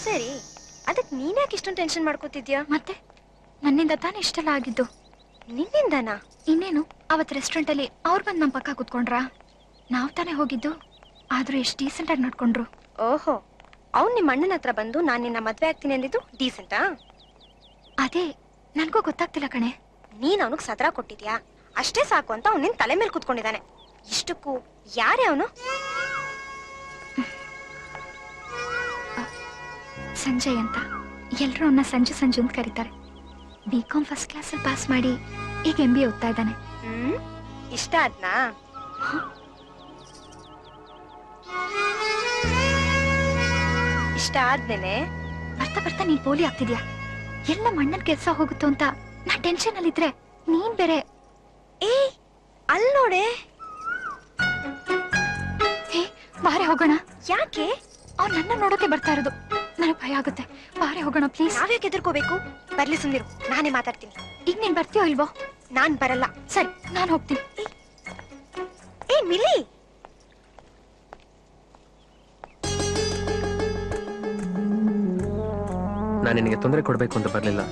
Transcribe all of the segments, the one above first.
ಸರಿ, ಅದಕ್ಕೆ ನೀನ್ಯಾಕೆ ಇಷ್ಟೊಂದು ಟೆನ್ಷನ್ ಮಾಡ್ಕೋತಿದ್ಯಾ? ಮತ್ತೆ ನನ್ನಿಂದ ತಾನೇ ಇಷ್ಟೆಲ್ಲ ಆಗಿದ್ದು. ನಿನ್ನಿಂದನಾ? ಇನ್ನೇನು, ಅವತ್ತು ರೆಸ್ಟೋರೆಂಟ್ ಅಲ್ಲಿ ಅವ್ರು ಬಂದು ನಮ್ಮ ಪಕ್ಕ ಕೂತ್ಕೊಂಡ್ರಾ? ನಾವು ತಾನೇ ಹೋಗಿದ್ದು, ಆದ್ರೂ ಎಷ್ಟು ಡೀಸೆಂಟ್ ಆಗಿ ನೋಡ್ಕೊಂಡ್ರು. ಓಹೋ, ಅವ್ನು ನಿಮ್ಮ ಅಣ್ಣನ ಹತ್ರ ಬಂದು ನಾನು ನಿನ್ನ ಮದ್ವೆ ಆಗ್ತೀನಿ ಅಂದಿದ್ದು ಡೀಸೆಂಟಾ? ಅದೇ ನನ್ಗೂ ಗೊತ್ತಾಗ್ತಿಲ್ಲ ಕಣೆ. ನೀನ್ ಅವನಿಗೆ ಸದ್ರ ಕೊಟ್ಟಿದ್ಯಾ ಅಷ್ಟೇ ಸಾಕು ಅಂತ ಅವ್ನು ನಿನ್ ತಲೆ ಮೇಲೆ ಕೂತ್ಕೊಂಡಿದ್ದಾನೆ. ಇಷ್ಟಕ್ಕೂ ಯಾರೇ ಅವನು? ಸಂಜಯ್ ಅಂತ. ಎಲ್ರೂ ಅವನ್ನ ಸಂಜು ಅಂತ ಕರೀತಾರೆ. ಬಿಕಾಂ ಫಸ್ಟ್ ಕ್ಲಾಸ್ ಅಲ್ಲಿ ಪಾಸ್ ಮಾಡಿ ಈಗ MBA ಓದ್ತಾ ಇದ್ದಾನೆ. ಇಷ್ಟ ಆದ್ನಾ? ಇಷ್ಟ ಆದ್ಮೇಲೆ ಬರ್ತಾ ಬರ್ತಾ ನೀನ್ ಪೋಲಿ ಆಗ್ತಿದ್ಯಾ. ಎಲ್ಲ ಮಣ್ಣನ್ ಕೆಲ್ಸ ಹೋಗುತ್ತೋ ಅಂತ ನಾ ಟೆನ್ಷನ್ ಅಲ್ಲಿದ್ರೆ ನೀನ್ ಬೇರೆ. ಅಲ್ಲಿ ನೋಡೆ. ಬಾರೆ ಹೋಗೋಣ. ಯಾಕೆ? ಅವ್ನು ನನ್ನ ನೋಡೋಕೆ ಬರ್ತಾ ಇರೋದು, ನನಗೆ ಭಯ ಆಗುತ್ತೆ. ಬಾರೆ ಹೋಗೋಣ ಪ್ಲೀಸ್. ನಾವ್ಯಾಕೆ ಎದುರ್ಕೋಬೇಕು? ಬರ್ಲಿ ಸುಂದಿರು, ನಾನೇ ಮಾತಾಡ್ತೀನಿ. ಈಗ ನೀನ್ ಬರ್ತೀಯೋ ಇಲ್ವೋ? ನಾನ್ ಬರಲ್ಲ. ಸರಿ, ನಾನು ಹೋಗ್ತೀನಿ. ಮಿಲಿ, ನಾನು ನಿನಗೆ ತೊಂದರೆ ಕೊಡ್ಬೇಕು ಅಂತ ಬರ್ಲಿಲ್ಲ.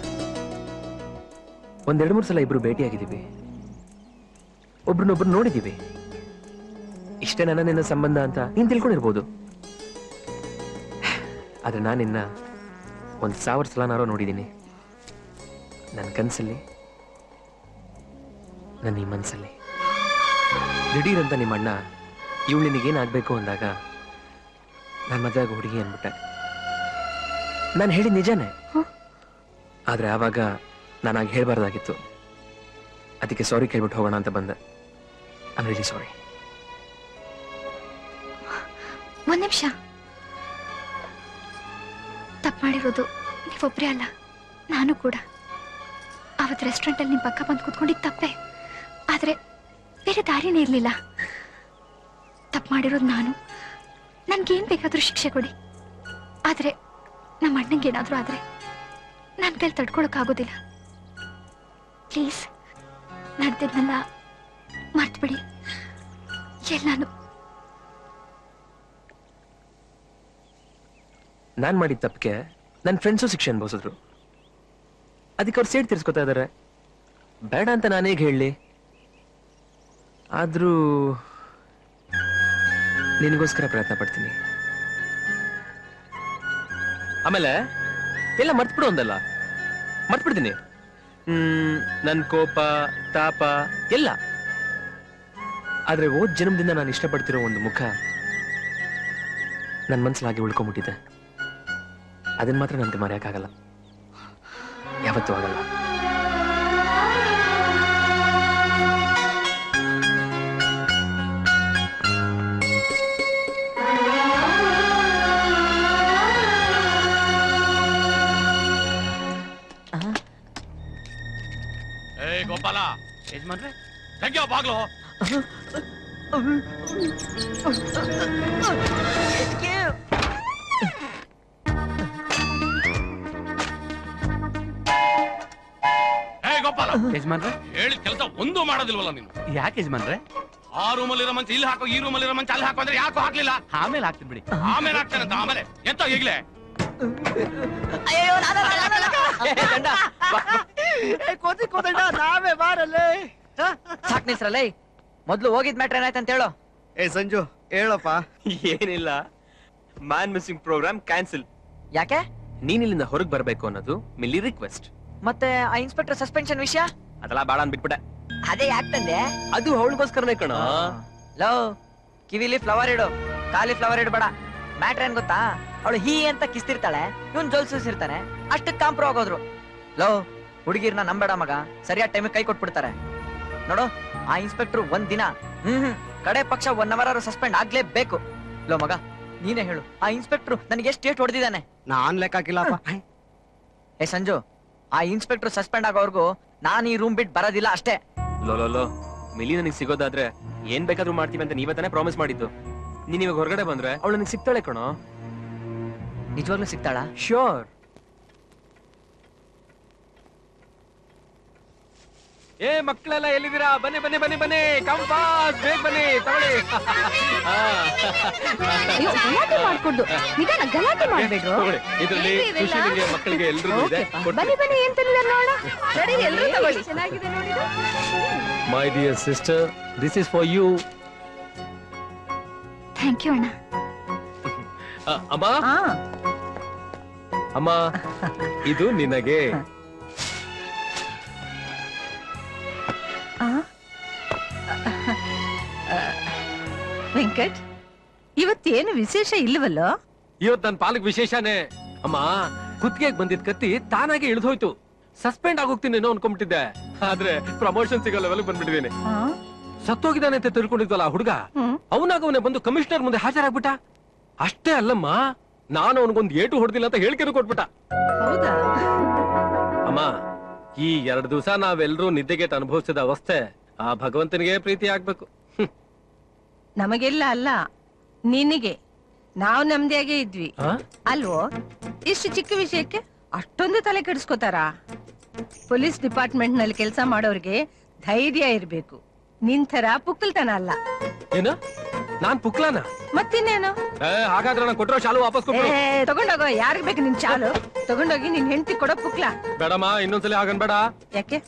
ಒಂದೆರಡು ಮೂರು ಸಲ ಇಬ್ರು ಭೇಟಿಯಾಗಿದ್ದೀವಿ, ಒಬ್ರನ್ನೊಬ್ರು ನೋಡಿದೀವಿ. ಇಷ್ಟೇ ನನ್ನ ನಿನ್ನ ಸಂಬಂಧ ಅಂತ ನೀನ್ ತಿಳ್ಕೊಂಡಿರ್ಬೋದು. ಆದ್ರೆ ನಾನಿನ್ನ 1000 ಸಲನಾರೋ ನೋಡಿದ್ದೀನಿ. ನನ್ನ ಕನಸಲ್ಲಿ, ನನ್ನ ಈ ಮನಸ್ಸಲ್ಲಿ. ದಿಢೀರಂತ ನಿಮ್ಮ ಅಣ್ಣ ಇವಳು ನಿನಗೇನಾಗಬೇಕು ಅಂದಾಗ ನಾನು ಮದುವೆ ಆಗೋ ಹುಡುಗಿ ಅಂದ್ಬಿಟ್ಟೆ. ನಾನು ಹೇಳಿದ ನಿಜಾನೇ, ಆದ್ರೆ ಆವಾಗ ನಾನಾಗ ಹೇಳ್ಬಾರ್ದಾಗಿತ್ತು. ಅದಕ್ಕೆ ಸಾರಿ ಕೇಳ್ಬಿಟ್ಟು ಹೋಗೋಣ ಅಂತ ಬಂದೆ. I am really sorry. ಒಂದ್ ನಿಮಿಷ. ತಪ್ಪು ಮಾಡಿರೋದು ನೀವೊಬ್ರೇ ಅಲ್ಲ, ನಾನು ಕೂಡ. ಅವತ್ತು ರೆಸ್ಟೋರೆಂಟ್ ಅಲ್ಲಿ ನಿಮ್ ಪಕ್ಕ ಬಂದು ಕೂತ್ಕೊಂಡಿದ್ದು ತಪ್ಪೆ, ಆದ್ರೆ ಬೇರೆ ದಾರಿನೇ ಇರ್ಲಿಲ್ಲ. ತಪ್ಪು ಮಾಡಿರೋದು ನಾನು. ನನ್ಗೇನ್ ಬೇಕಾದ್ರೂ ಶಿಕ್ಷೆ ಕೊಡಿ, ಆದ್ರೆ ನಮ್ಮ ಅಣ್ಣಂಗೇನಾದ್ರೂ ಆದ್ರೆ ನನ್ನ ಕೈಲಿ ತಡ್ಕೊಳಕ್ ಆಗೋದಿಲ್ಲ. ಪ್ಲೀಸ್, ನಡೆದಿದ್ನೆಲ್ಲ ಮರ್ತ್ಬಿಡಿ ಎಲ್ಲಾನು. ನಾನ್ ಮಾಡಿದ ತಪ್ಪಿಗೆ ನನ್ನ ಫ್ರೆಂಡ್ಸು ಶಿಕ್ಷೆ ಅನ್ಭವಿಸಿದ್ರು. ಅದಕ್ಕೆ ಅವ್ರು ಸೇಡ್ ತೀರ್ಸ್ಕೊತಾ ಇದಾರೆ. ಬೇಡ ಅಂತ ನಾನೇಗ್ ಹೇಳಲಿ? ಆದ್ರೂ ನಿನಗೋಸ್ಕರ ಪ್ರಯತ್ನ ಪಡ್ತೀನಿ. ಆಮೇಲೆ ಎಲ್ಲ ಮರ್ತ್ಬಿಡು ಅಂದಲ್ಲ, ಮರ್ತ್ಬಿಡ್ತೀನಿ. ನನ್ನ ಕೋಪ ತಾಪ ಎಲ್ಲ. ಆದ್ರೆ ಹೋದ್ ಜನ್ಮದಿಂದ ನಾನು ಇಷ್ಟಪಡ್ತಿರೋ ಒಂದು ಮುಖ ನನ್ನ ಮನ್ಸಲಾಗಿ ಉಳ್ಕೊಂಡ್ಬಿಟ್ಟಿದೆ. ಅದನ್ನ ಮಾತ್ರ ನನಗೆ ಮರೆಯಕ್ಕಾಗಲ್ಲ, ಯಾವತ್ತೂ ಆಗಲ್ಲ. ಗೋಪಾಲ, ಯಜಮಾನ್ರೆ ತೆಗಿಯೋ ಬಾಗ್ಲು. ಗೋಪಾಲ, ಯಜಮಾನ್ರೆ ಹೇಳಿದ ಕೆಲಸ ಒಂದು ಮಾಡೋದಿಲ್ವಲ್ಲ ನೀನು? ಯಾಕೆ ಯಜಮಾನ್ರೆ? ಆ ರೂಮಲ್ಲಿರೋ ಮಂಚ ಇಲ್ಲಿ ಹಾಕೋ, ಈ ರೂಮಲ್ಲಿರೋ ಮಂಚ ಅಲ್ಲಿ ಹಾಕೋ ಅಂದ್ರೆ ಯಾಕೋ ಹಾಕ್ಲಿಲ್ಲ? ಆಮೇಲೆ ಹಾಕ್ತೀನಿ ಬಿಡಿ. ಆಮೇಲೆ ಹಾಕ್ತಾನಂತ? ಆಮೇಲೆ ಎಂತ ಈಗ್ಲೇ ನಾವೇ ಬಾರಲ್ಲೇ. ಸಾಕ್ ನಿಲ್ಸ್ರಲ್ಲೇ. ಮೊದ್ಲು ಹೋಗಿದ್ ಮ್ಯಾಟ್ರ್ ಏನಾಯ್ತು ಅಂತ ಹೇಳು. ಸಂಜು ಹೇಳಪ್ಪ. ಏನಿಲ್ಲ, ಮ್ಯಾನ್ ಮಿಸ್ಸಿಂಗ್ ಪ್ರೋಗ್ರಾಮ್ ಕ್ಯಾನ್ಸಲ್. ಯಾಕೆ? ನೀನ್ ಇಲ್ಲಿಂದ ಹೊರಗೆ ಬರ್ಬೇಕು ಅನ್ನೋದು ಮಿಲ್ಲಿ ರಿಕ್ವೆಸ್ಟ್. ಮತ್ತೆ ಆ ಇನ್ಸ್ಪೆಕ್ಟರ್ ಸಸ್ಪೆನ್ಷನ್ ವಿಷಯ ಅದೆಲ್ಲ ಬೇಡ ಅಂದ್ಬಿಟ್ಬಿಟ್ಟೆ. ಅದೇ ಯಾಕ್ತಂದೆ? ಅದು ಅವಳಿಗೋಸ್ಕರನೇ ಕಣ. ಲೋ, ಕಿವಿಲಿ ಫ್ಲವರ್ ಇಡು, ಖಾಲಿ ಫ್ಲವರ್ ಇಡು ಬೇಡ. ಮ್ಯಾಟ್ರ್ ಏನ್ ಗೊತ್ತಾ? ಅವಳು ಹೀ ಅಂತ ಕಿಸ್ತಿರ್ತಾಳೆ, ಇವನ್ ಜೋಲ್ ಸೂಸಿರ್ತಾನೆ, ಅಷ್ಟಕ್ಕೆ ಕಾಂಪ್ರೋ ಆಗೋದ್ರು. ಲೋ, ಹುಡುಗಿರ್ನ ನಂಬೇಡ ಮಗ, ಸರಿಯಾದ ಟೈಮಿಗೆ ಕೈ ಕೊಟ್ಬಿಡ್ತಾರೆ ನೋಡು. ಆ ಇನ್ಸ್ಪೆಕ್ಟರ್ ಒಂದ್ ದಿನ ಕಡೆ ಪಕ್ಷ 1 ಅವರ್ ಸಸ್ಪೆಂಡ್ ಆಗ್ಲೇಬೇಕು. ಲೋ ಮಗ, ನೀನೇ ಹೇಳು, ಆ ಇನ್ಸ್ಪೆಕ್ಟರ್ ನನಗೆ ಎಷ್ಟು ಏಟ್ ಹೊಡೆದಿದ್ದಾನೆ? ನಾನ್ ಲೆಕ್ಕ ಹಾಕಿಲ್ಲಪ್ಪ. ಏ ಸಂಜು, ಆ ಇನ್ಸ್ಪೆಕ್ಟರ್ ಸಸ್ಪೆಂಡ್ ಆಗೋವರೆಗೂ ನಾನ್ ಈ ರೂಮ್ ಬಿಟ್ಟು ಬರೋದಿಲ್ಲ ಅಷ್ಟೇ. ಲೋ, ಮಿಲಿ ನನಗೆ ಸಿಗೋದಾದ್ರೆ ಏನ್ ಬೇಕಾದ್ರೂ ಮಾಡ್ತೀವಿ ಅಂತ ನೀವೇ ತಾನೇ ಪ್ರಾಮಿಸ್ ಮಾಡಿದ್ದು. ನೀನ್ ಇವಾಗ ಹೊರಗಡೆ ಬಂದ್ರೆ ಅವಳು ನನಗೆ ಸಿಗ್ತಾಳೆ ಕಣೋ. ನಿಜವಾಗ್ಲೂ ಸಿಗ್ತಾಳ? ಶ್ಯೂರ್. ಏ ಮಕ್ಕಳೆಲ್ಲ ಎಲ್ಲಿದ್ದೀರಾ? ಬನ್ನಿ ಬನ್ನಿ ಬನ್ನಿ ಬನ್ನಿ, ಕಂಪಾಸ್ ಬೇಗ ಬನ್ನಿ ತಗೊಳ್ಳಿ. ಅಯ್ಯೋ, ಗಲಾಟೆ ಮಾಡ್ಕೊಡ್ದು ನಿಧಾನ, ಗಲಾಟೆ ಮಾಡ್ಬೇಡ್ರು. ತಗೊಳ್ಳಿ, ಇದರಲ್ಲಿ ಖುಷಿಗೆ ಮಕ್ಕಳಿಗೆ ಎಲ್ರಿಗೂ ಇದೆ. ಬನ್ನಿ ಬನ್ನಿ, ಏನ್ ತಂದಿದ್ದಾರೆ ನೋಡ. ಸರಿ, ಎಲ್ರೂ ತಗೊಳ್ಳಿ. ಚೆನ್ನಾಗಿದೆ ನೋಡಿ. My dear sister, this is for you. Thank you ಅಣ್ಣ. ಅಮ್ಮ ಅಮ್ಮ, ಇದು ನಿನಗೆ. ವೆಂಕಟ್, ಇವತ್ತೇನು ವಿಶೇಷ ಇಲ್ಲವಲ್ಲೋ? ಇವತ್ ನನ್ನ ಪಾಲಕ್ ವಿಶೇಷನೇ. ಅಮ್ಮ, ಕುತ್ತಿಗೆಗೆ ಬಂದಿದ್ ಕತ್ತಿ ತಾನಾಗೆ ಇಳಿದೋಯ್ತು. ಸಸ್ಪೆಂಡ್ ಆಗೋಗ್ತೀನಿ ಅನ್ಕೊಂಡ್ಬಿಟ್ಟಿದ್ದೆ, ಆದ್ರೆ ಪ್ರಮೋಷನ್ ಸಿಗೋ ಲೆವೆಲ್ ಬಂದ್ಬಿಟ್ಟಿದ್ದೀನಿ. ಸತ್ತೋಗಿದ್ದಾನೆ ಅಂತ ತಿಳ್ಕೊಂಡಿದ್ವಲ್ಲ ಹುಡುಗ, ಅವನಾಗವನೇ ಬಂದು ಕಮಿಷನರ್ ಮುಂದೆ ಹಾಜರಾಗ್ಬಿಟ್ಟ. ಅಷ್ಟೇ ಅಲ್ಲಮ್ಮ, ನಾನು ಅವನಿಗೊಂದು ಏಟು ಹೊಡೆದಿಲ್ಲ ಅಂತ ಹೇಳಿಕೆನೂ ಕೊಟ್ಬಿಟ್ಟ. ಹೌದಾ? ಅಮ್ಮ, ಈ 2 ದಿವಸ ನಾವೆಲ್ಲರೂ ನಿದ್ದೆಗೆಟ್ಟು ಅನುಭವಿಸಿದ ಅವಸ್ಥೆ ಆ ಭಗವಂತನಿಗೆ ಪ್ರೀತಿ ಆಗ್ಬೇಕು. ನಮಗೆಲ್ಲ ಅಲ್ಲ, ನಿನಗೆ. ನಾವು ನೆಮ್ಮದಿಯಾಗೇ ಇದ್ವಿ ಅಲ್ವೋ? ಇಷ್ಟು ಚಿಕ್ಕ ವಿಷಯಕ್ಕೆ ಅಷ್ಟೊಂದು ತಲೆ ಕೆಡಿಸ್ಕೋತಾರ? ಪೊಲೀಸ್ ಡಿಪಾರ್ಟ್ಮೆಂಟ್ ನಲ್ಲಿ ಕೆಲಸ ಮಾಡೋರ್ಗೆ ಧೈರ್ಯ ಇರ್ಬೇಕು, ನಿಂತರ ಪುಕ್ಕಲ್ತನ ಅಲ್ಲ. ಏನು? ನಾನ್ ಪುಕ್ಲಾನ? ಮತ್ತಿನ್ನೇನು? ಹಾಗಾದ್ರೆ ನಾನು ಕೊಟ್ಟರೋ ಶಾಲು ವಾಪಸ್ ಕೊಟ್ಟು. ತಗೊಂಡೋಗೋ, ಯಾರಿಗ್ ಬೇಕು ನಿನ್ ಚಾಲು? ತಗೊಂಡೋಗಿ ನಿನ್ ಹೆಂಡತಿ ಕೊಡೋ ಪುಕ್ಲಾ. ಬೇಡಮ್ಮ, ಇನ್ನೊಂದ್ಸಲ ಹಾಗನ್ಬೇಡ. ಯಾಕೆ?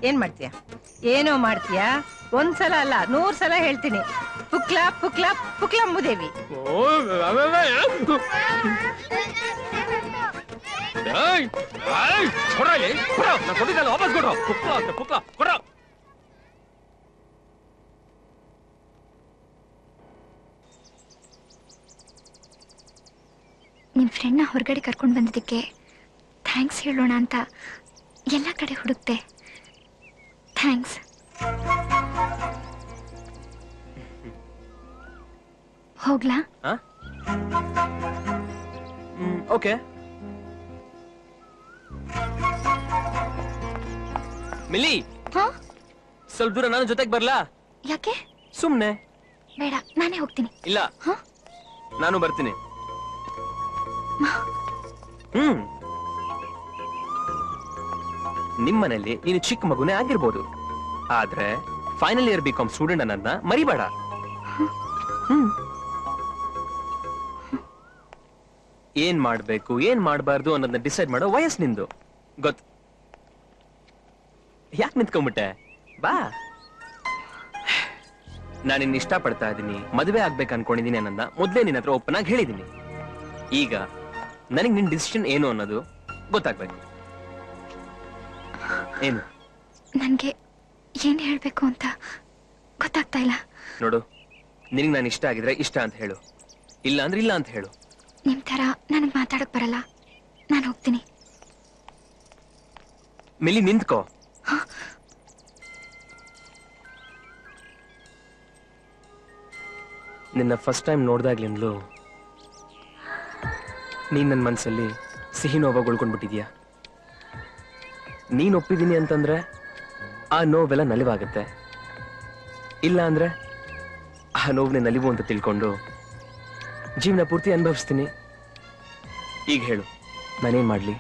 ಏನ್ ಮಾಡ್ತೀಯ? ಏನೋ ಮಾಡ್ತೀಯ? ಒಂದ್ಸಲ ಅಲ್ಲ 100 ಸಲ ಹೇಳ್ತೀನಿ, ಪುಕ್ಲಾ ಪುಕ್ಲಾ ಪುಕ್ಲಂಬುದೇವಿ. ಕೊಟ್ಟಿದ್ದಲ್ಲ ವಾಪಸ್ ಕೊಡ್ರೋ. ಪುಕ್ಲ ಅಂತ ಪುಕ್ಲ ಕೊಡ್ರೋ. ನಿಮ್ ಫ್ರೆಂಡ್ನ ಹೊರಗಡೆ ಕರ್ಕೊಂಡು ಬಂದಿದ್ದಕ್ಕೆ ಥ್ಯಾಂಕ್ಸ್ ಹೇಳೋಣ ಅಂತ ಎಲ್ಲ ಕಡೆ ಹುಡುಕ್ತೆ. ಥ್ಯಾಂಕ್ಸ್. ಹೋಗ್ಲಾ? ಓಕೆ. ಮಿಲಿ, ಸ್ವಲ್ಪ ದೂರ ನಾನು ಜೊತೆಗೆ ಬರ್ಲಾ? ಯಾಕೆ? ಸುಮ್ನೆ. ಬೇಡ, ನಾನೇ ಹೋಗ್ತೀನಿ. ಇಲ್ಲ, ನಾನು ಬರ್ತೀನಿ. ನಿಮ್ಮನೇಲಿ ನೀನು ಚಿಕ್ಕ ಮಗುನೇ ಆಗಿರ್ಬೋದು, ಆದ್ರೆ ಫೈನಲ್ ಇಯರ್ ಬಿಕಾಮ್ ಸ್ಟೂಡೆಂಟ್ ಅನ್ನೋದನ್ನ ಮರಿಬೇಡ. ಏನ್ ಮಾಡ್ಬೇಕು ಏನ್ ಮಾಡ್ಬಾರ್ದು ಅನ್ನೋದನ್ನ ಡಿಸೈಡ್ ಮಾಡೋ ವಯಸ್ಸು ನಿಂದು. ಗೊತ್ತು? ಯಾಕೆ ನಿಂತ್ಕೊಂಡ್ಬಿಟ್ಟೆ? ಬಾ. ನಾನು ನಿನ್ನ ಇಷ್ಟ ಪಡ್ತಾ ಇದ್ದೀನಿ, ಮದುವೆ ಆಗ್ಬೇಕು ಅನ್ಕೊಂಡಿದ್ದೀನಿ ಅನ್ನೋದನ್ನ ಮೊದ್ಲೇ ನಿನ್ನ ಹತ್ರ ಓಪನ್ ಆಗಿ ಹೇಳಿದೀನಿ. ಈಗ ನನಗೆ ನಿನ್ ಡಿಸಿಷನ್ ಏನು ಅನ್ನೋದು ಗೊತ್ತಾಗ್ಬೇಕು. ಏನು? ನನ್ಗೆ ಏನ್ ಹೇಳ್ಬೇಕು ಅಂತ ಗೊತ್ತಾಗ್ತಾ ಇಲ್ಲ. ನೋಡು, ನಿನಗೆ ನಾನು ಇಷ್ಟ ಆಗಿದ್ರೆ ಇಷ್ಟ ಅಂತ ಹೇಳು, ಇಲ್ಲ ಅಂದ್ರೆ ಇಲ್ಲ ಅಂತ ಹೇಳು. ನಿಮ್ ತರ ನನಗ್ ಮಾತಾಡಕ್ ಬರಲ್ಲ, ನಾನು ಹೋಗ್ತೀನಿ. ಮಿಲಿ, ನಿಂತ್ಕೋ. ನಿನ್ನ ಫಸ್ಟ್ ಟೈಮ್ ನೋಡ್ದಾಗ್ಲಿಂದಲೂ ನೀನ್ ನನ್ನ ಮನಸ್ಸಲ್ಲಿ ಸಿಹಿ ನೋವಾಗಿ ಉಳ್ಕೊಂಡ್ಬಿಟ್ಟಿದ್ಯಾ. ನೀನ್ ಒಪ್ಪಿದೀನಿ ಅಂತಂದ್ರೆ ಆ ನೋವೆಲ್ಲ ನಲಿವಾಗತ್ತೆ, ಇಲ್ಲ ಅಂದ್ರೆ ಆ ನೋವನ್ನೇ ನಲಿವು ಅಂತ ತಿಳ್ಕೊಂಡು ಜೀವನ ಪೂರ್ತಿ ಅನುಭವಿಸ್ತೀನಿ. ಈಗ ಹೇಳು, ನಾನೇನ್ ಮಾಡ್ಲಿ?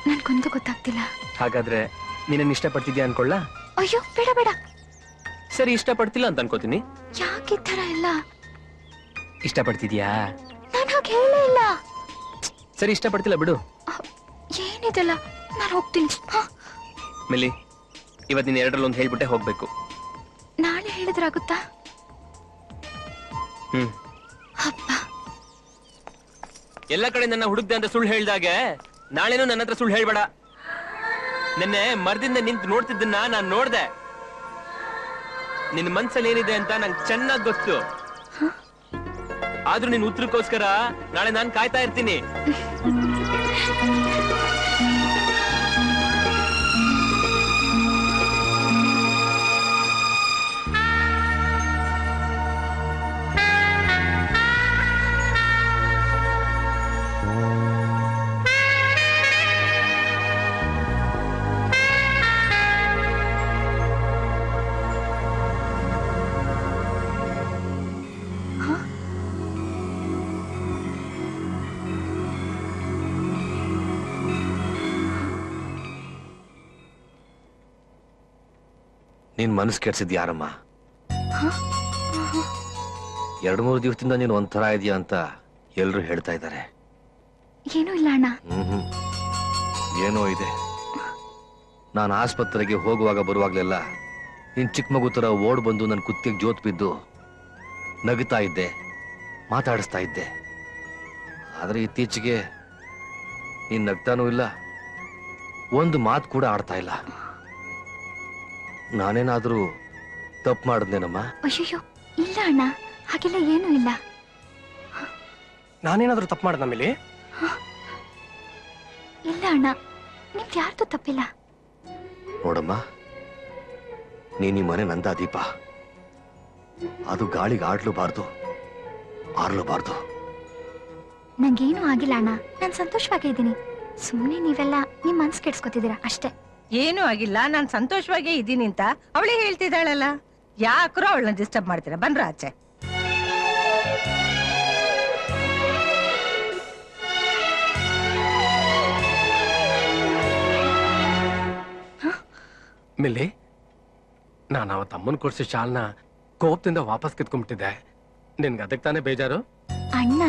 ನನ್ಗೊಂದು ಗೊತ್ತಾಗ್ತಿಲ್ಲ. ಹಾಗಾದ್ರೆ ನೀನನ್ನ ಇಷ್ಟಪಡ್ತಿದ್ಯಾ ಅನ್ಕೊಳ್ಳ? ಅಯ್ಯೋ, ಬೇಡ ಬೇಡ. ಸರಿ, ಇಷ್ಟಪಡ್ತಿಲ್ಲ ಅಂತ ಅನ್ಕೋತೀನಿ. ಯಾಕೆ ಈ ತರ ಎಲ್ಲ? ಇಷ್ಟಪಡ್ತಿದ್ಯಾ? ನಾನು ಹಾಗೆ ಹೇಳೇ ಇಲ್ಲ. ಸರಿ, ಇಷ್ಟಪಡ್ತಿಲ್ಲ ಬಿಡು. ಏನಿದೆಲ್ಲ, ನಾನು ಹೋಗ್ತೀನಿ. ಮಿಲಿ, ಇವತ್ತು ನೀನು 2ರಲ್ಲಿ 1 ಹೇಳ್ಬಿಟ್ಟೆ ಹೋಗ್ಬೇಕು. ನಾಳೆ ಹೇಳಿದ್ರಾಗುತ್ತಾ? ಅಪ್ಪ, ಎಲ್ಲ ಕಡೆ ನನ್ನ ಹುಡುಕ್ದೆ ಅಂತ ಸುಳ್ಳು ಹೇಳ್ದಾಗೆ ನಾಳೆನೂ ನನ್ನ ಹತ್ರ ಸುಳ್ಳು ಹೇಳ್ಬೇಡ. ನಿನ್ನೆ ಮರದಿಂದ ನಿಂತು ನೋಡ್ತಿದ್ದನ್ನ ನಾನು ನೋಡ್ದೆ. ನಿನ್ನ ಮನ್ಸಲ್ಲಿ ಏನಿದೆ ಅಂತ ನಂಗೆ ಚೆನ್ನಾಗಿ ಗೊತ್ತು. ಆದ್ರೂ ನಿನ್ ಉತ್ತರಕ್ಕೋಸ್ಕರ ನಾಳೆ ನಾನು ಕಾಯ್ತಾ ಇರ್ತೀನಿ. ನಿನ್ ಮನಸ್ಸು ಕೆಡ್ಸಿದ್ ಯಾರಮ್ಮ? 2-3 ದಿವಸದಿಂದ ನೀನು ಒಂಥರ ಇದೆಯಾ ಅಂತ ಎಲ್ರು ಹೇಳ್ತಾ ಇದ್ದಾರೆ. ಏನೂ ಇಲ್ಲ ಅಣ್ಣ. ಏನೋ ಇದೆ. ನಾನು ಆಸ್ಪತ್ರೆಗೆ ಹೋಗುವಾಗ ಬರುವಾಗ್ಲೆಲ್ಲ ನೀನ್ ಚಿಕ್ಕ ಮಗು ತರ ಓಡ್ ಬಂದು ನನ್ನ ಕುತ್ತಿಗೆ ಜೋತ್ ಬಿದ್ದು ನಗುತ್ತಾ ಇದ್ದೆ, ಮಾತಾಡಿಸ್ತಾ ಇದ್ದೆ. ಆದ್ರೆ ಇತ್ತೀಚೆಗೆ ನೀನ್ ನಗ್ತಾನೂ ಇಲ್ಲ, ಒಂದು ಮಾತು ಕೂಡ ಆಡ್ತಾ ಇಲ್ಲ. ನಾನೇನಾದ್ರೂ ತಪ್ಪು ಮಾಡಿದ್ನೇನಮ್ಮ? ಅಯ್ಯೋ ಇಲ್ಲ ಅಣ್ಣ, ಹಾಗೆಲ್ಲ ಏನೂ ಇಲ್ಲ. ನಾನೇನಾದ್ರೂ ತಪ್ಪು ಮಾಡ್ದ ಮೇಲೆ? ಇಲ್ಲ ಅಣ್ಣ, ನಿಮ್ದು ಯಾರ್ದು ತಪ್ಪಿಲ್ಲ. ನೋಡಮ್ಮ, ನೀನ್ ಈ ಮನೆ ನಂದ ದೀಪ, ಅದು ಗಾಳಿಗೆ ಆಡ್ಲೂಬಾರ್ದು, ಆರ್ಲೂಬಾರ್ದು. ನಂಗೇನು ಆಗಿಲ್ಲ ಅಣ್ಣ, ನಾನು ಸಂತೋಷವಾಗಿದ್ದೀನಿ. ಸುಮ್ಮನೆ ನೀವೆಲ್ಲ ನಿಮ್ ಮನ್ಸು ಕೆಡ್ಸ್ಕೊತಿದ್ದೀರಾ ಅಷ್ಟೇ. ಏನೂ ಆಗಿಲ್ಲ, ನಾನ್ ಸಂತೋಷವಾಗೇ ಇದ್ದೀನಿ ಅಂತ ಅವಳೇ ಹೇಳ್ತಿದ್ದಾಳಲ್ಲ. ಯಾಕ್ರೋ ಅವಳನ್ನ ಡಿಸ್ಟರ್ಬ್ ಮಾಡ್ತೀರಾ? ಬನ್ರ ಆಚೆ. ಮಿಲ್ಲಿ, ನಾನು ಅವತ್ತು ಅಮ್ಮನ್ ಕೊಡ್ಸಿ ಶಾಲ್ನ ಕೋಪದಿಂದ ವಾಪಸ್ ಕಿತ್ಕೊಂಡ್ಬಿಟ್ಟಿದ್ದೆ. ನಿನ್ಗೆ ಅದಕ್ಕೆ ತಾನೇ ಬೇಜಾರು? ಅಣ್ಣ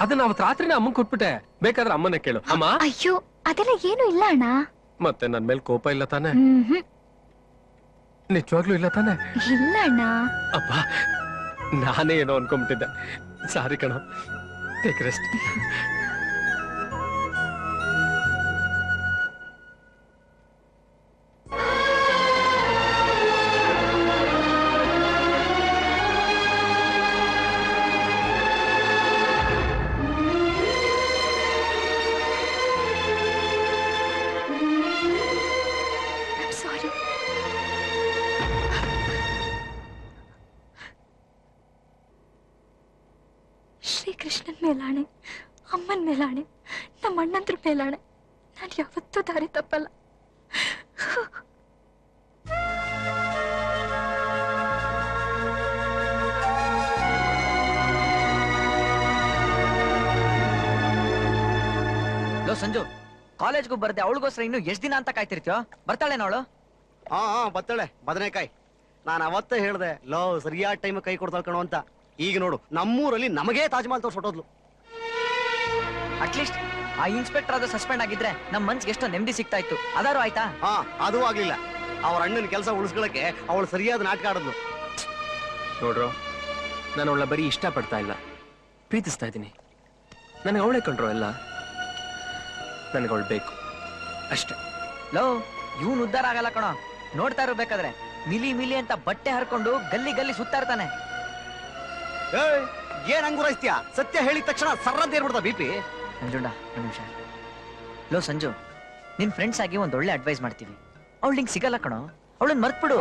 ಅದನ್ನ ಅವತ್ತು ರಾತ್ರಿನೇ ಅಮ್ಮನ್ ಕೊಟ್ಬಿಟ್ಟೆ. ಬೇಕಾದ್ರೆ ಅಮ್ಮನೇ ಕೇಳು. ಅಮ್ಮ, ಅಯ್ಯೋ ಅದೆಲ್ಲ ಏನು ಇಲ್ಲ ಅಣ್ಣ. ಮತ್ತೆ ನನ್ ಮೇಲೆ ಕೋಪ ಇಲ್ಲ ತಾನೆ? ಹ್ಮ್ ನಿಜವಾಗ್ಲೂ ಇಲ್ಲ ತಾನೆ? ಇಲ್ಲ ಅಣ್ಣ. ಅಪ್ಪ, ನಾನೇ ಏನೋ ಅನ್ಕೊಂಡ್ಬಿಟ್ಟಿದ್ದೆ. ಸಾರಿ ಕಣೋ, ಟೇಕ್ ರೆಸ್ಟ್. ಸಾರಿ. ಶ್ರೀಕೃಷ್ಣನ್ ಮೇಲಾಣೆ, ಅಮ್ಮನ್ ಮೇಲಾಣೆ, ನಮ್ಮ ಅಣ್ಣಂದ್ರ ಮೇಲಾಣೆ, ನಾನು ಯಾವತ್ತೂ ದಾರಿ ತಪ್ಪಲ್ಲ. ಲೋ ಸಂಜು, ಕಾಲೇಜ್ಗೂ ಬರ್ದೆ ಅವಳಿಗೋಸ್ಕರ ಇನ್ನು ಎಷ್ಟ್ ದಿನ ಅಂತ ಕಾಯ್ತಿರ್ತೀಯೋ? ಬರ್ತಾಳೆ ಅವಳು? ಹಾ ಬತ್ತಾಳೆ. ಬದನೆಕಾಯಿ ನಾನು ಅವತ್ತೇ ಹೇಳ್ದೆ, ಲೋ ಸರಿಯಾದ ಟೈಮ್ ಕೈ ಕೊಡ್ತಾಳ ಕಣೋ ಅಂತ. ಈಗ ನೋಡು, ನಮ್ಮೂರಲ್ಲಿ ನಮಗೇ ತಾಜ್ ಮಹಲ್ ತೋರ್ಸೊಟ್ಟೋದ್ಲು. ಅಟ್ಲೀಸ್ಟ್ ಆ ಇನ್ಸ್ಪೆಕ್ಟರ್ ಆದ್ರೂ ಸಸ್ಪೆಂಡ್ ಆಗಿದ್ರೆ ನಮ್ ಮನ್ಸ್ಗೆ ಎಷ್ಟೋ ನೆಮ್ಮದಿ ಸಿಗ್ತಾ ಇತ್ತು. ಅದಾರು ಆಯ್ತಾ? ಹಾ, ಅದು ಆಗ್ಲಿಲ್ಲ. ಅವ್ರ ಅಣ್ಣನ ಕೆಲಸ ಉಳಿಸ್ಕೊಳಕ್ಕೆ ಅವಳು ಸರಿಯಾದ ನಾಟಕ ಆಡಿದ್ಲು. ನೋಡ್ರೋ, ನಾನು ಅವಳ ಬರೀ ಇಷ್ಟಪಡ್ತಾ ಇಲ್ಲ, ಪ್ರೀತಿಸ್ತಾ ಇದ್ದೀನಿ. ನನಗೆ ಅವಳೇ ಕಂಡ್ರೋ ಎಲ್ಲ. ನನಗೆ ಅವಳು ಬೇಕು ಅಷ್ಟೇ. ಲೋ, ಇವನ್ ಉದ್ಧಾರ ಆಗಲ್ಲ ಕಣೋ. ನೋಡ್ತಾ ಇರ್ಬೇಕಾದ್ರೆ ಮಿಲಿ ಮಿಲಿ ಅಂತ ಬಟ್ಟೆ ಹರ್ಕೊಂಡು ಗಲ್ಲಿ ಗಲ್ಲಿ ಸುತ್ತಾ ಇರ್ತಾನೆ. ಏನ್ ಹಂಗುರಾಯಿಸ್ತೀಯ? ಸತ್ಯ ಹೇಳಿದ ತಕ್ಷಣ ಸರ್ರಂತ ಏರ್ಬಿಡ್ತಾ ಬಿಪಿ. ನಂಜುಂಡ, ಒಂದ್ ನಿಮಿಷ. ಲೋ ಸಂಜು, ನಿನ್ ಫ್ರೆಂಡ್ಸ್ ಆಗಿ ಒಂದ್ ಒಳ್ಳೆ ಅಡ್ವೈಸ್ ಮಾಡ್ತೀವಿ. ಅವಳು ನಿಂಗೆ ಸಿಗಲ್ಲ ಕಣೋ, ಅವಳನ್ನ ಮರ್ತ್ಬಿಡು.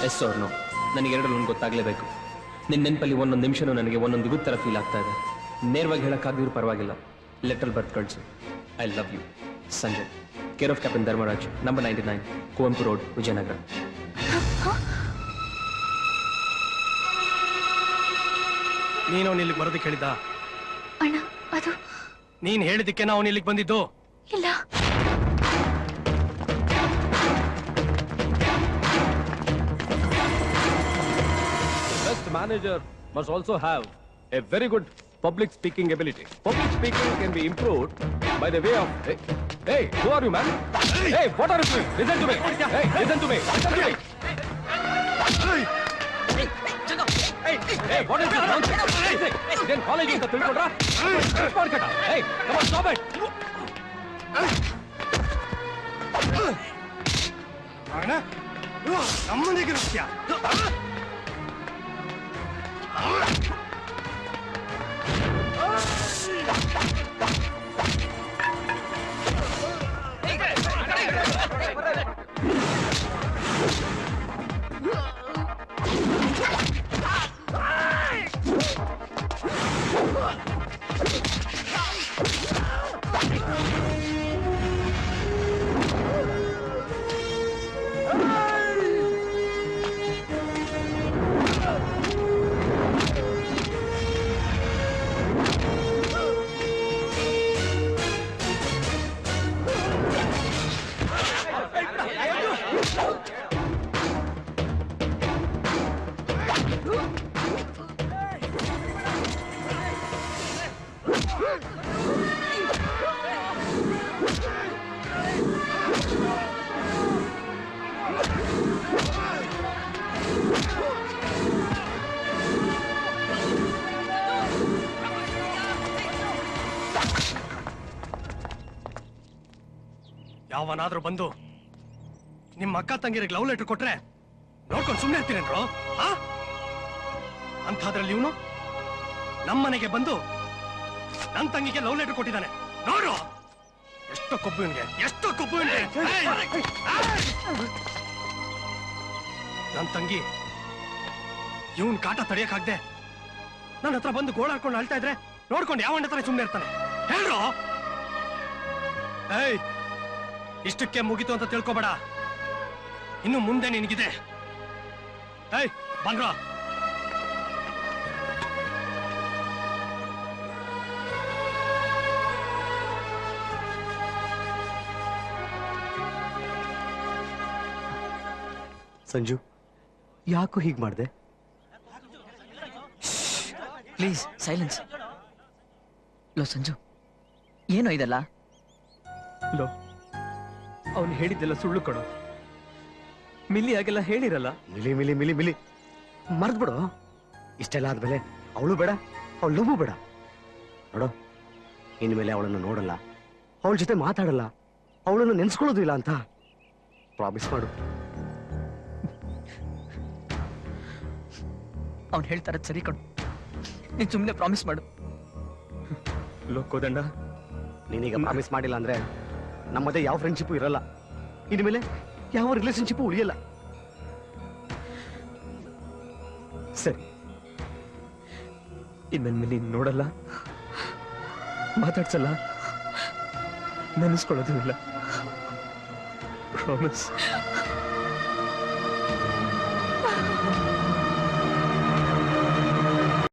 ಎಸ್ ಆರ್ ನೋ, ನನಗೆ ಎರಡರಲ್ಲಿ ಗೊತ್ತಾಗಲೇಬೇಕು. ನಿನ್ನ ನೆನಪಲ್ಲಿ ಒಂದೊಂದು ನಿಮಿಷನೂ ನನಗೆ ಒಂದೊಂದು ಗುಡ್ ಥರ ಫೀಲ್ ಆಗ್ತಾ ಇದೆ. ನೇರವಾಗಿ ಹೇಳೋಕ್ಕಾಗಿದ್ರು ಪರವಾಗಿಲ್ಲ, ಲೆಟರ್ ಬರ್ತ್ ಕಳಿಸು. I love you, Sanjay. Care of captain Dharmaraj, number 99, Kuvempu road, Vijayanagar. ನೀನು ಅವನು ಇಲ್ಲಿಗೆ ಬರೋದಕ್ಕೆ ಹೇಳಿದ್ದ? ಅಣ್ಣ ಅದು ನೀನ್ ಹೇಳಿದಕ್ಕೆ ನಾವು ಇಲ್ಲಿಗೆ ಬಂದಿದ್ದು. ಇಲ್ಲ. Best manager must also have a very good public speaking ability. Public speaking can be improved by the way of hey, who are you, man? Hey, what are you doing? Listen to me. Hey, listen to me. Listen to me. Hey, what is this nonsense? Then college ಅಂತ ತಿಳ್ಕೊಂಡ್ರಾ? ಮಾಡ್ಕಟ. Hey, come on, stop it. ಅಣ್ಣ ನಮ್ಮನೆಗೆ ಇರ್ತೀಯ ಯಾವನಾದ್ರೂ ಬಂದು ನಿಮ್ಮ ಅಕ್ಕ ತಂಗಿರಿಗೆ love letter ಕೊಟ್ರೆ ನೋಡ್ಕೊಂಡು ಸುಮ್ಮನೆ ಇರ್ತೀರೇನ್ರು ಅಂಥದ್ರಲ್ಲಿ ಇವನು ನಮ್ಮನೆಗೆ ಬಂದು ನನ್ನ ತಂಗಿಗೆ ಲವ್ ಲೆಟರ್ ಕೊಟ್ಟಿದ್ದಾನೆ ನೋಡು ಎಷ್ಟು ಕೊಬ್ಬು ಇವನಿಗೆ ಎಷ್ಟು ಕೊಬ್ಬು ಇವನಿಗೆ ನನ್ನ ತಂಗಿ ಇವನ್ ಕಾಟ ತಡೆಯಕ್ಕಾಗ್ದೆ ನನ್ನ ಹತ್ರ ಬಂದು ಗೋಳಾಡ್ಕೊಂಡು ಅಳ್ತಾ ಇದ್ರೆ ನೋಡ್ಕೊಂಡು ಯಾವ ಹತ್ರ ಸುಮ್ಮನೆ ಇರ್ತಾನೆ ಹೇಳ್ರು ಏಯ್ ಇಷ್ಟಕ್ಕೆ ಮುಗಿತು ಅಂತ ತಿಳ್ಕೊಬೇಡ ಇನ್ನು ಮುಂದೆ ನಿನಗಿದೆ ಏಯ್ ಬಂದ್ರ ಸಂಜು ಯಾಕೋ ಹೀಗ್ ಮಾಡ್ದೆ ಪ್ಲೀಸ್ ಸೈಲೆನ್ಸ್. ಲೋ ಸಂಜು, ಏನೋ ಇದೆಲ್ಲ? ಲೋ ಅವನು ಹೇಳಿದ್ದೆಲ್ಲ ಸುಳ್ಳು ಕಣೋ. ಮಿಲ್ಲಿ ಹಾಗೆಲ್ಲ ಹೇಳಿರಲ್ಲ. ಮಿಲಿ ಮಿಲಿ ಮಿಲಿ ಮಿಲಿ ಮರ್ದ್ಬಿಡು. ಇಷ್ಟೆಲ್ಲ ಆದ್ಮೇಲೆ ಅವಳು ಬೇಡ, ಅವಳು ಲವ್ ಬೇಡ. ನೋಡು, ಇನ್ಮೇಲೆ ಅವಳನ್ನು ನೋಡಲ್ಲ, ಅವಳ ಜೊತೆ ಮಾತಾಡಲ್ಲ, ಅವಳನ್ನು ನೆನ್ಸ್ಕೊಳ್ಳೋದು ಇಲ್ಲ ಅಂತ ಪ್ರಾಮಿಸ್ ಮಾಡು. ಅವ್ನು ಹೇಳ್ತಾರ ಸರಿ ಕಣು, ನೀನ್ ಸುಮ್ಮನೆ ಪ್ರಾಮಿಸ್ ಮಾಡು. ಲೋ ಕೋದಂಡ, ನೀನೀಗ ಪ್ರಾಮಿಸ್ ಮಾಡಿಲ್ಲ ಅಂದ್ರೆ ನಮ್ಮದೇ ಯಾವ ಫ್ರೆಂಡ್ಶಿಪ್ ಇರಲ್ಲ, ಇನ್ಮೇಲೆ ಯಾವ ರಿಲೇಶನ್ಶಿಪ್ ಉಳಿಯಲ್ಲ. ಸರಿ, ಇನ್ಮೇಲೆ ಮಿಲ್ಲಿ ನೋಡಲ್ಲ, ಮಾತಾಡ್ಸಲ್ಲ, ನೆನೆಸ್ಕೊಳ್ಳೋದು ಇಲ್ಲ. ಪ್ರಾಮಿಸ್.